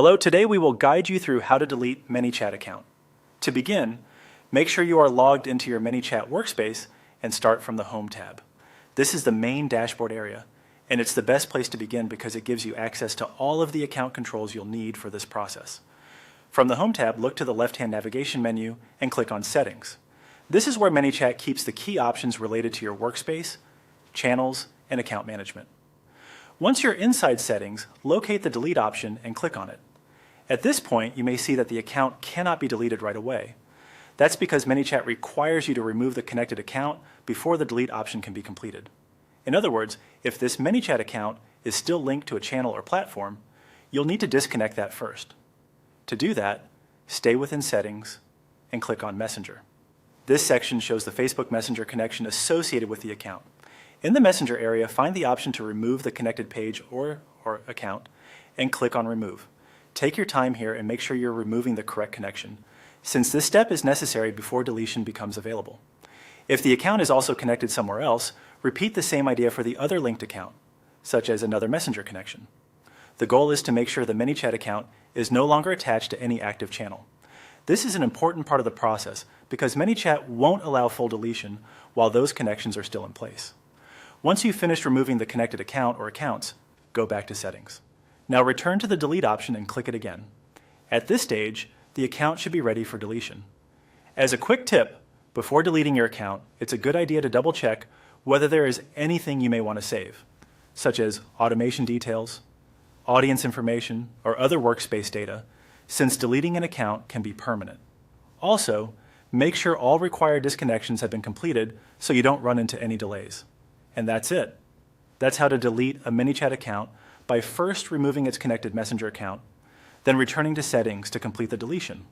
Hello, today we will guide you through how to delete Manychat account. To begin, make sure you are logged into your Manychat workspace and start from the Home tab. This is the main dashboard area, and it's the best place to begin because it gives you access to all of the account controls you'll need for this process. From the Home tab, look to the left-hand navigation menu and click on Settings. This is where Manychat keeps the key options related to your workspace, channels, and account management. Once you're inside Settings, locate the Delete option and click on it. At this point, you may see that the account cannot be deleted right away. That's because Manychat requires you to remove the connected account before the delete option can be completed. In other words, if this Manychat account is still linked to a channel or platform, you'll need to disconnect that first. To do that, stay within Settings and click on Messenger. This section shows the Facebook Messenger connection associated with the account. In the Messenger area, find the option to remove the connected page or account and click on Remove. Take your time here and make sure you're removing the correct connection, since this step is necessary before deletion becomes available. If the account is also connected somewhere else, repeat the same idea for the other linked account, such as another Messenger connection. The goal is to make sure the Manychat account is no longer attached to any active channel. This is an important part of the process because Manychat won't allow full deletion while those connections are still in place. Once you've finished removing the connected account or accounts, go back to Settings. Now return to the Delete option and click it again. At this stage, the account should be ready for deletion. As a quick tip, before deleting your account, it's a good idea to double check whether there is anything you may want to save, such as automation details, audience information, or other workspace data, since deleting an account can be permanent. Also, make sure all required disconnections have been completed so you don't run into any delays. And that's it. That's how to delete a Manychat account by first removing its connected Messenger account, then returning to Settings to complete the deletion.